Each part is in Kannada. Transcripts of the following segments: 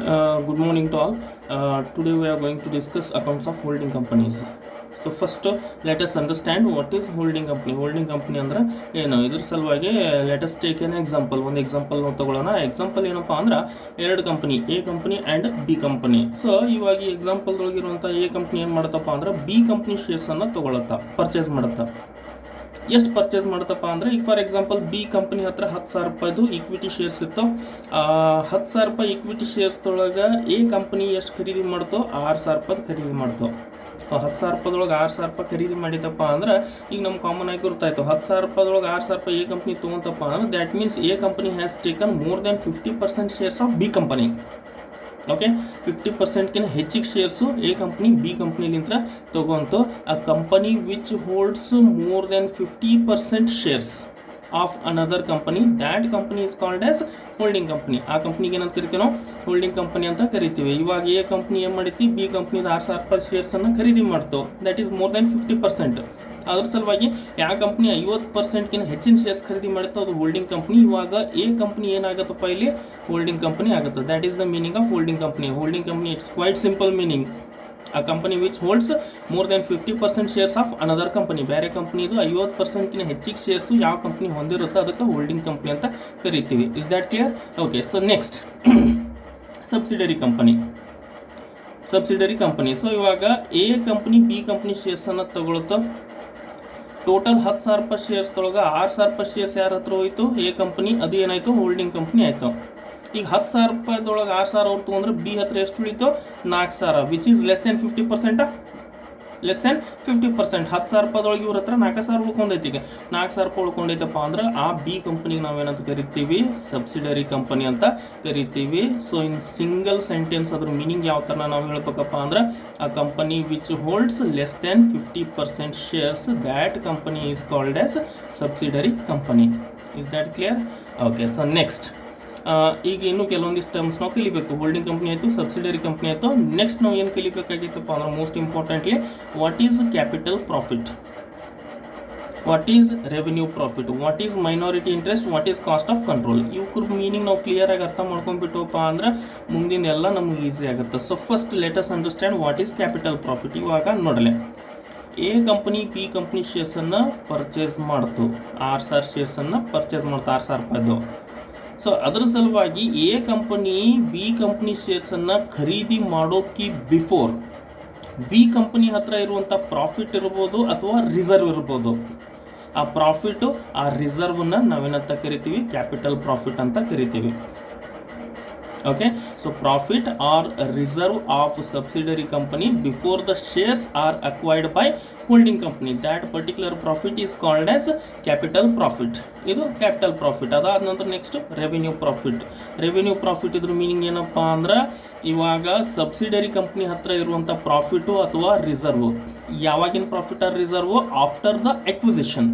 Good morning to all. Today we are going to discuss accounts of holding companies. So first, let us understand what is holding company. Holding company ಅಂದ್ರೆ ಏನು, ಇದ್ರ ಸಲುವಾಗಿ let us take an example. ಒಂದು ಎಕ್ಸಾಂಪಲ್ ತಗೊಳ್ಳೋಣ. ಎಕ್ಸಾಂಪಲ್ ಏನಪ್ಪಾ ಅಂದ್ರೆ ಎರಡು company, A company and B company. So ಇವಾಗ ಈ ಎಕ್ಸಾಂಪಲ್ದೊಳಗಿರುವಂಥ ಎ ಕಂಪ್ನಿ ಏನು ಮಾಡುತ್ತಪ್ಪ ಅಂದ್ರೆ ಬಿ ಕಂಪ್ನಿ ಶೇರ್ಸನ್ನು ತಗೊಳತ್ತಾ, ಪರ್ಚೇಸ್ ಮಾಡುತ್ತಾ. ಎಷ್ಟು ಪರ್ಚೇಸ್ ಮಾಡುತ್ತಪ್ಪ ಅಂದರೆ, ಈಗ ಫಾರ್ ಎಕ್ಸಾಂಪಲ್ ಬಿ ಕಂಪ್ನಿ ಹತ್ರ 10,000 ರೂಪಾಯಿದು ಈಕ್ವಿಟಿ ಶೇರ್ಸ್ ಇತ್ತು. 10,000 ರೂಪಾಯಿ ಈಕ್ವಿಟಿ ಶೇರ್ಸ್ದೊಳಗೆ ಎ ಕಂಪ್ನಿ ಎಷ್ಟು ಖರೀದಿ ಮಾಡ್ತೋ, 6,000 ರೂಪಾಯಿ ಖರೀದಿ ಮಾಡ್ತೋ. 10,000 ರೂಪಾಯಿದೊಳಗೆ 6,000 ರೂಪಾಯಿ ಖರೀದಿ ಮಾಡಿದಪ್ಪ ಅಂದ್ರೆ, ಈಗ ನಮ್ಮ ಕಾಮನ್ ಆಗಿ ಗೊತ್ತಾಯ್ತು 10,000 ರೂಪಾಯಿದೊಳಗೆ 6,000 ರೂಪಾಯಿ ಎ ಕಂಪ್ನಿ ತೊಗೊಂತಪ್ಪ ಅಂದ್ರೆ, that means A company has taken more than 50% shares of B company. Okay, 50%ಗಿಂತ ಹೆಚ್ಚಿಗೆ ಶೇರ್ಸು ಎ ಕಂಪ್ನಿ ಬಿ ಕಂಪ್ನಿಲಿಂದ ತಗೊಂತು. A company which holds more than 50% shares of another company, that company is called as holding company. ಆ ಕಂಪ್ನಿಗೆ ಏನಂತ ಕರಿತೀವಿ ನಾವು, ಹೋಲ್ಡಿಂಗ್ ಕಂಪನಿ ಅಂತ ಕರಿತೀವಿ. ಇವಾಗ ಎ ಕಂಪ್ನಿ ಏನು ಮಾಡೈತಿ, ಬಿ ಕಂಪ್ನಿದ 6,000 ರೂಪಾಯಿ ಶೇರ್ಸನ್ನು ಖರೀದಿ ಮಾಡ್ತು. That is more than 50%. ಅದ್ರ ಸಲುವಾಗಿ ಯಾವ ಕಂಪ್ನಿ 50%ಗಿಂತ ಹೆಚ್ಚಿನ ಶೇರ್ಸ್ ಖರೀದಿ ಮಾಡುತ್ತೋ ಅದು ಹೋಲ್ಡಿಂಗ್ ಕಂಪ್ನಿ. ಇವಾಗ ಎ ಕಂಪ್ನಿ ಏನಾಗುತ್ತಪ್ಪ, ಇಲ್ಲಿ ಹೋಲ್ಡಿಂಗ್ ಕಂಪನಿ ಆಗುತ್ತೆ. That is the meaning of holding company. Holding company it's quite simple meaning. ಆ company which holds more than 50% shares of another company. ಬೇರೆ ಕಂಪ್ನಿದು 50%ಗಿಂತ ಹೆಚ್ಚಿಗೆ ಶೇರ್ಸು ಯಾವ ಕಂಪ್ನಿ ಹೊಂದಿರುತ್ತೋ ಅದಕ್ಕೆ ಹೋಲ್ಡಿಂಗ್ ಕಂಪನಿ ಅಂತ ಕರಿತೀವಿ. Is that clear? Okay, so next subsidiary company. Subsidiary company. So ಇವಾಗ ಎ ಕಂಪ್ನಿ ಬಿ ಕಂಪ್ನಿ ಶೇರ್ಸನ್ನು ತಗೊಳುತ್ತೋ. ಟೋಟಲ್ 10,000 ರೂಪಾಯಿ ಶೇರ್ಸ್ದೊಳಗೆ 6,000 ರೂಪಾಯಿ ಶೇರ್ಸ್ ಯಾರ ಹತ್ರ ಹೋಯ್ತು, ಎ ಕಂಪನಿ. ಅದು ಏನಾಯಿತು, ಹೋಲ್ಡಿಂಗ್ ಕಂಪ್ನಿ ಆಯಿತು. ಈಗ 10,000 ರೂಪಾಯಿದೊಳಗೆ 6,000 ಅವ್ರು ತೊಗೊಂಡ್ರೆ ಬಿ ಹತ್ರ ಎಷ್ಟು ಉಳಿತು, 4,000, which is less than 50%. Less than 50%. 10,000 ರೂಪಾಯಿದೊಳಗೆ ಇವ್ರ ಹತ್ರ 4,000 ಉಳ್ಕೊಂಡೈತಿ. ಈಗ 4,000 ರೂಪಾಯಿ ಉಳ್ಕೊಂಡೈತಪ್ಪ ಅಂದ್ರೆ ಆ ಬಿ ಕಂಪನಿಗೆ ನಾವೇನಂತ ಕರಿತೀವಿ, ಸಬ್ಸಿಡರಿ ಕಂಪನಿ ಅಂತ ಕರಿತೀವಿ. ಸೊ ಇನ್ ಸಿಂಗಲ್ ಸೆಂಟೆನ್ಸ್ ಅದ್ರ ಮೀನಿಂಗ್ ಯಾವ ಥರ ನಾವು ಹೇಳ್ಬೇಕಪ್ಪ ಅಂದ್ರೆ, ಆ company which holds less than 50% shares, that company is called as subsidiary company. Is that clear? Okay, so next ಈಗ ಇನ್ನೂ ಕೆಲವೊಂದಿಷ್ಟು ಟರ್ಮ್ಸ್ ನಾವು ಕಲಿಬೇಕು. ಹೋಲ್ಡಿಂಗ್ ಕಂಪ್ನಿ ಆಯಿತು, ಸಬ್ಸಿಡರಿ ಕಂಪ್ನಿ ಆಯಿತು. ನೆಕ್ಸ್ಟ್ ನಾವು ಏನು ಕಲಿಬೇಕಾಗಿತ್ತಪ್ಪ ಅಂದ್ರೆ, most importantly what is capital profit, what is revenue profit, what is minority interest, what is cost of control. ಇವ್ರ ಮೀನಿಂಗ್ ನಾವು ಕ್ಲಿಯರಾಗಿ ಅರ್ಥ ಮಾಡ್ಕೊಂಡ್ಬಿಟ್ಟವಪ್ಪ ಅಂದ್ರೆ ಮುಂದಿನ ಎಲ್ಲ ನಮ್ಗೆ ಈಸಿ ಆಗುತ್ತೆ. So first let us understand what is capital profit. ಇವಾಗ ನೋಡಲೆ, ಎ ಕಂಪನಿ ಬಿ ಕಂಪ್ನಿ ಶೇರ್ಸನ್ನು ಪರ್ಚೇಸ್ ಮಾಡ್ತು. 6,000 ಶೇರ್ಸನ್ನು ಪರ್ಚೇಸ್ ಮಾಡ್ತು, 6,000 ರೂಪಾಯಿದು. ಸೊ ಅದರ ಸಲುವಾಗಿ ಎ ಕಂಪನಿ ಬಿ ಕಂಪ್ನಿ ಶೇರ್ಸನ್ನು ಖರೀದಿ ಮಾಡೋಕ್ಕೆ ಬಿಫೋರ್ ಬಿ ಕಂಪನಿ ಹತ್ರ ಇರುವಂಥ ಪ್ರಾಫಿಟ್ ಇರ್ಬೋದು ಅಥವಾ ರಿಸರ್ವ್ ಇರ್ಬೋದು. ಆ ಪ್ರಾಫಿಟು ಆ ರಿಸರ್ವನ್ನ ನಾವೇನಂತ ಕರಿತೀವಿ, ಕ್ಯಾಪಿಟಲ್ ಪ್ರಾಫಿಟ್ ಅಂತ ಕರಿತೀವಿ. Okay, so profit or reserve of subsidiary company before the shares are acquired by holding company, that particular profit is called as capital profit. ಇದು ಕ್ಯಾಪಿಟಲ್ ಪ್ರಾಫಿಟ್. ಅದಾದ ನಂತರ next revenue profit. Revenue profit ಇದ್ರ ಮೀನಿಂಗ್ ಏನಪ್ಪ ಅಂದ್ರೆ, ಇವಾಗ ಸಬ್ಸಿಡರಿ ಕಂಪ್ನಿ ಹತ್ರ ಇರುವಂಥ ಪ್ರಾಫಿಟು ಅಥವಾ ರಿಸರ್ವ್. ಯಾವಾಗಿನ profit or reserve? After the acquisition.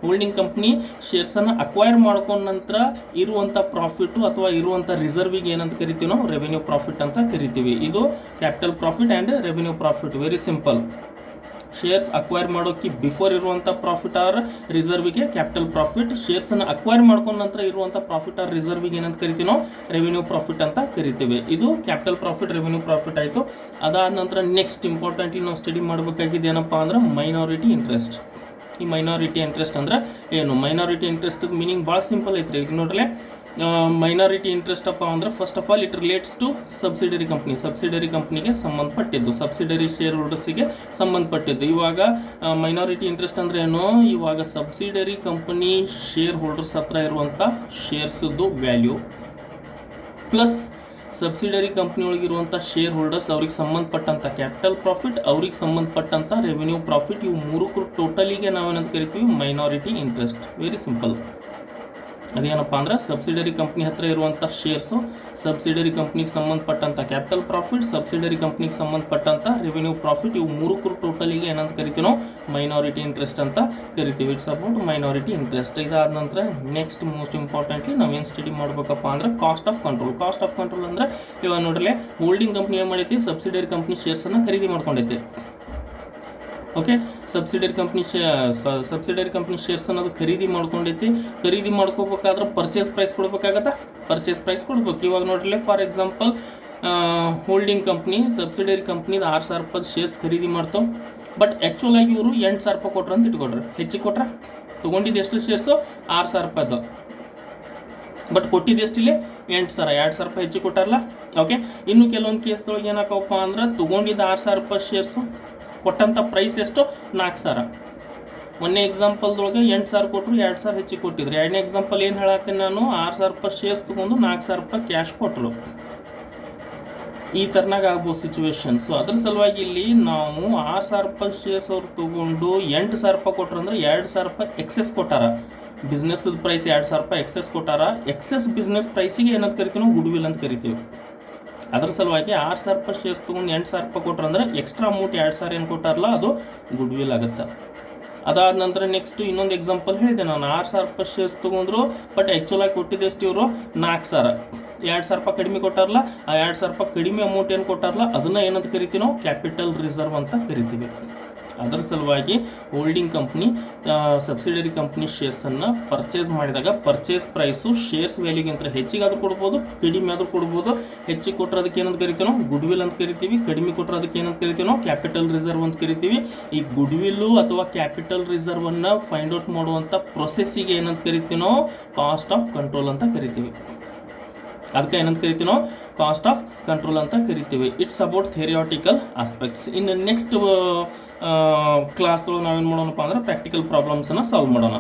Holding company ಶೇರ್ಸನ್ನು ಅಕ್ವೈರ್ ಮಾಡ್ಕೊಂಡ ನಂತರ ಇರುವಂಥ ಪ್ರಾಫಿಟು ಅಥವಾ ಇರುವಂಥ ರಿಸರ್ವಿಗೆ ಏನಂತ ಕರಿತೀವಿ ನಾವು, ರೆವೆನ್ಯೂ ಪ್ರಾಫಿಟ್ ಅಂತ ಕರಿತೀವಿ. ಇದು capital profit and revenue profit. Very simple. Shares acquire ಮಾಡೋಕ್ಕೆ ಬಿಫೋರ್ ಇರುವಂಥ ಪ್ರಾಫಿಟ್ ಆರ್ ರಿಸರ್ವಿಗೆ ಕ್ಯಾಪಿಟಲ್ ಪ್ರಾಫಿಟ್. ಶೇರ್ಸನ್ನು ಅಕ್ವೈರ್ ಮಾಡ್ಕೊಂಡ ನಂತರ ಇರುವಂಥ ಪ್ರಾಫಿಟ್ ಆರ್ ರಿಸರ್ವಿಗೆ ಏನಂತ ಕರಿತೀವಿ ನಾವು, ರೆವೆನ್ಯೂ ಪ್ರಾಫಿಟ್ ಅಂತ ಕರಿತೀವಿ. ಇದು ಕ್ಯಾಪಿಟಲ್ ಪ್ರಾಫಿಟ್, ರೆವೆನ್ಯೂ ಪ್ರಾಫಿಟ್ ಆಯಿತು. ಅದಾದ ನಂತರ ನೆಕ್ಸ್ಟ್ ಇಂಪಾರ್ಟೆಂಟ್ಲಿ ನಾವು ಸ್ಟಡಿ ಮಾಡಬೇಕಾಗಿದ್ದು ಏನಪ್ಪ ಅಂದ್ರೆ, ಮೈನಾರಿಟಿ ಇಂಟ್ರೆಸ್ಟ್. ಈ ಮೈನಾರಿಟಿ ಇಂಟ್ರೆಸ್ಟ್ ಅಂದ್ರೆ ಏನು? ಮೈನಾರಿಟಿ ಇಂಟ್ರೆಸ್ಟ್ ಮೀನಿಂಗ್ ಭಾಳ ಸಿಂಪಲ್ ಐತ್ರಿ. ಈಗ ನೋಡ್ರಿ, ಮೈನಾರಿಟಿ ಇಂಟ್ರೆಸ್ಟ್ ಅಪ್ಪ ಅಂದ್ರೆ first of all it relates to subsidiary company. Subsidiary ಕಂಪ್ನಿಗೆ ಸಂಬಂಧಪಟ್ಟಿದ್ದು, ಸಬ್ಸಿಡರಿ ಶೇರ್ ಹೋಲ್ಡರ್ಸಿಗೆ ಸಂಬಂಧಪಟ್ಟಿದ್ದು. ಇವಾಗ ಮೈನಾರಿಟಿ ಇಂಟ್ರೆಸ್ಟ್ ಅಂದ್ರೆ ಏನು? ಇವಾಗ ಸಬ್ಸಿಡರಿ ಕಂಪನಿ ಶೇರ್ ಹೋಲ್ಡರ್ಸ್ ಹತ್ರ ಇರುವಂಥ ಶೇರ್ಸ್ದು ವ್ಯಾಲ್ಯೂ ಪ್ಲಸ್ ಸಬ್ಸಿಡರಿ ಕಂಪ್ನಿ ಒಳಗಿರುವಂಥ ಶೇರ್ ಹೋಲ್ಡರ್ಸ್ ಅವ್ರಿಗೆ ಸಂಬಂಧಪಟ್ಟಂಥ ಕ್ಯಾಪಿಟಲ್ ಪ್ರಾಫಿಟ್, ಅವ್ರಿಗೆ ಸಂಬಂಧಪಟ್ಟಂಥ ರೆವೆನ್ಯೂ ಪ್ರಾಫಿಟ್, ಇವು ಮೂರಕ್ಕೂ ಟೋಟಲಿಗೆ ನಾವೇನಂತ ಕರಿತೀವಿ, ಮೈನಾರಿಟಿ ಇಂಟ್ರೆಸ್ಟ್. Very simple. ಅದೇನಪ್ಪ ಅಂದ್ರೆ, ಸಬ್ಸಿಡರಿ ಕಂಪ್ನಿ ಹತ್ರ ಇರುವಂಥ ಶೇರ್ಸು, ಸಬ್ಸಿಡರಿ ಕಂಪ್ನಿಗೆ ಸಂಬಂಧಪಟ್ಟಂಥ ಕ್ಯಾಪಿಟಲ್ ಪ್ರಾಫಿಟ್, ಸಬ್ಸಿಡರಿ ಕಂಪ್ನಿಗೆ ಸಂಬಂಧಪಟ್ಟಂಥ ರೆವೆನ್ಯೂ ಪ್ರಾಫಿಟ್, ಇವು ಮೂರಕ್ಕೂ ಟೋಟಲಿಗೆ ಏನಂತ ಕರಿತೀವಿ ನಾವು, ಮೈನಾರಿಟಿ ಇಂಟ್ರೆಸ್ಟ್ ಅಂತ ಕರಿತೀವಿ. It's about minority interest. ಇದಾದ ನಂತರ ನೆಕ್ಸ್ಟ್ ಮೋಸ್ಟ್ ಇಂಪಾರ್ಟೆಂಟ್ಲಿ ನಾವೇನು ಸ್ಟಡಿ ಮಾಡಬೇಕಪ್ಪ ಅಂದ್ರೆ, cost of control. Cost of control ಅಂದ್ರೆ ಇವಾಗ ನೋಡ್ರಲೆ, ಹೋಲ್ಡಿಂಗ್ ಕಂಪ್ನಿ ಏನು ಮಾಡೈತಿ, ಸಬ್ಸಿಡರಿ ಕಂಪ್ನಿ ಶೇರ್ಸನ್ನು ಖರೀದಿ ಮಾಡ್ಕೊಂಡೈತೆ. ಓಕೆ, ಸಬ್ಸಿಡರಿ ಕಂಪ್ನಿ ಶೇರ್ಸ್ ಅನ್ನೋದು ಖರೀದಿ ಮಾಡ್ಕೊಂಡೈತಿ. ಖರೀದಿ ಮಾಡ್ಕೋಬೇಕಾದ್ರೆ ಪರ್ಚೇಸ್ ಪ್ರೈಸ್ ಕೊಡ್ಬೇಕಾಗತ್ತಾ, ಪರ್ಚೇಸ್ ಪ್ರೈಸ್ ಕೊಡ್ಬೇಕು. ಇವಾಗ ನೋಡ್ರಿ, for example holding company subsidiary ಕಂಪ್ನಿದು 6,000 ರೂಪಾಯಿ ಶೇರ್ಸ್ ಖರೀದಿ ಮಾಡ್ತಾವೆ. ಬಟ್ ಆ್ಯಕ್ಚುಲ್ ಆಗಿ ಇವರು 8,000 ರೂಪಾಯಿ ಕೊಟ್ರು ಅಂತ ಇಟ್ಕೊಡ್ರಿ, ಹೆಚ್ಚಿಗೆ ಕೊಟ್ರೆ ತೊಗೊಂಡಿದ್ದು ಎಷ್ಟು ಶೇರ್ಸು 6,000 ರೂಪಾಯಿದು, ಬಟ್ ಕೊಟ್ಟಿದ್ದು ಎಷ್ಟಿಲ್ಲಿ 8,000, 2,000 ರೂಪಾಯಿ ಹೆಚ್ಚಿಗೆ ಕೊಟ್ಟಾರಲ್ಲ. ಓಕೆ, ಇನ್ನು ಕೆಲವೊಂದು ಕೇಸ್ದೊಳಗೆ ಏನಾಕಪ್ಪ ಅಂದ್ರೆ ತೊಗೊಂಡಿದ್ದು 6,000 ರೂಪಾಯಿ ಶೇರ್ಸು, ಕೊಟ್ಟಂಥ ಪ್ರೈಸ್ ಎಷ್ಟು 4,000. ಒಂದನೇ ಎಕ್ಸಾಂಪಲ್ದೊಳಗೆ 8,000 ಕೊಟ್ಟರು, 2,000 ಹೆಚ್ಚಿಗೆ ಕೊಟ್ಟಿದ್ರು. ಎರಡನೇ ಎಕ್ಸಾಂಪಲ್ ಏನು ಹೇಳತ್ತೀನಿ ನಾನು, 6,000 ರೂಪಾಯಿ ಶೇರ್ಸ್ ತೊಗೊಂಡು 4,000 ರೂಪಾಯಿ ಕ್ಯಾಶ್ ಕೊಟ್ಟರು. ಈ ಥರನಾಗ ಆಗ್ಬೋದು ಸಿಚುವೇಶನ್. ಸೊ ಅದ್ರ ಸಲುವಾಗಿ ಇಲ್ಲಿ ನಾವು 6,000 ರೂಪಾಯಿ ಶೇರ್ಸ್ ಅವ್ರು ತೊಗೊಂಡು 8,000 ರೂಪಾಯಿ ಕೊಟ್ಟರು ಅಂದ್ರೆ 2,000 ರೂಪಾಯಿ ಎಕ್ಸೆಸ್ ಕೊಟ್ಟಾರ. ಬಿಸ್ನೆಸ್ ಪ್ರೈಸ್ 2,000 ರೂಪಾಯಿ ಎಕ್ಸೆಸ್ ಕೊಟ್ಟಾರ. ಎಕ್ಸೆಸ್ ಬಿಸ್ನೆಸ್ ಪ್ರೈಸಿಗೆ ಏನಂತ ಕರಿತೀವಿ ನಾವು, ಗುಡ್ ವಿಲ್ ಅಂತ ಕರಿತೀವಿ. ಅದ್ರ ಸಲುವಾಗಿ 6,000 ರೂಪಾಯಿ ಶೇರ್ಸ್ ತೊಗೊಂಡು 8,000 ರೂಪಾಯಿ ಕೊಟ್ರು ಅಂದ್ರೆ ಎಕ್ಸ್ಟ್ರಾ ಅಮೌಂಟ್ 2,000 ಏನು ಕೊಟ್ಟಾರಲ್ಲ ಅದು ಗುಡ್ ವಿಲ್ ಆಗುತ್ತೆ. ಅದಾದ ನಂತರ ನೆಕ್ಸ್ಟ್ ಇನ್ನೊಂದು ಎಕ್ಸಾಂಪಲ್ ಹೇಳಿದೆ ನಾನು, 6,000 ರೂಪಾಯಿ ಶೇರ್ಸ್ ತೊಗೊಂಡ್ರು, ಬಟ್ ಆ್ಯಕ್ಚುಲಾಗಿ ಕೊಟ್ಟಿದ್ದು ಎಷ್ಟು ಇವರು 4,000, 2,000 ರೂಪಾಯಿ ಕಡಿಮೆ ಕೊಟ್ಟಾರಲ್ಲ. ಆ 2,000 ರೂಪಾಯಿ ಕಡಿಮೆ ಅಮೌಂಟ್ ಏನು ಕೊಟ್ಟಾರಲ್ಲ ಅದನ್ನು ಏನಂತ ಕರಿತೀವಿ ನಾವು, ಕ್ಯಾಪಿಟಲ್ ರಿಸರ್ವ್ ಅಂತ ಕರಿತೀವಿ. ಅದರ ಸಲುವಾಗಿ ಹೋಲ್ಡಿಂಗ್ ಕಂಪ್ನಿ ಸಬ್ಸಿಡರಿ ಕಂಪ್ನಿ ಶೇರ್ಸನ್ನು ಪರ್ಚೇಸ್ ಮಾಡಿದಾಗ ಪರ್ಚೇಸ್ ಪ್ರೈಸು ಶೇರ್ಸ್ ವ್ಯಾಲ್ಯೂಗಿಂತ ಹೆಚ್ಚಿಗೆ ಆದರೂ ಕೊಡ್ಬೋದು, ಕಡಿಮೆ ಆದರೂ ಕೊಡ್ಬೋದು. ಹೆಚ್ಚಿಗೆ ಕೊಟ್ಟರೆ ಅದಕ್ಕೆ ಏನಂತ ಕರಿತೀವಿ ನಾವು, ಗುಡ್ ವಿಲ್ ಅಂತ ಕರಿತೀವಿ. ಕಡಿಮೆ ಕೊಟ್ಟರೆ ಅದಕ್ಕೆ ಏನಂತ ಕರಿತೀವಿ ನಾವು, ಕ್ಯಾಪಿಟಲ್ ರಿಸರ್ವ್ ಅಂತ ಕರಿತೀವಿ. ಈ ಗುಡ್ ವಿಲ್ಲು ಅಥವಾ ಕ್ಯಾಪಿಟಲ್ ರಿಸರ್ವನ್ನು ಫೈಂಡ್ ಔಟ್ ಮಾಡುವಂಥ ಪ್ರೊಸೆಸ್ಸಿಗೆ ಏನಂತ ಕರಿತೀವಿ ನಾವು, ಕಾಸ್ಟ್ ಆಫ್ ಕಂಟ್ರೋಲ್ ಅಂತ ಕರಿತೀವಿ. ಅದಕ್ಕೆ ಏನಂತ ಕರಿತೀವಿ ನಾವು, ಕಾಸ್ಟ್ ಆಫ್ ಕಂಟ್ರೋಲ್ ಅಂತ ಕರಿತೀವಿ. It's about theoretical aspects. ಇನ್ನು ನೆಕ್ಸ್ಟ್ ಕ್ಲಾಸ್ಗಳು ನಾವೇನು ಮಾಡೋಣಪ್ಪ ಅಂದ್ರೆ ಪ್ರಾಕ್ಟಿಕಲ್ ಪ್ರಾಬ್ಲಮ್ಸನ್ನು ಸಾಲ್ವ್ ಮಾಡೋಣ.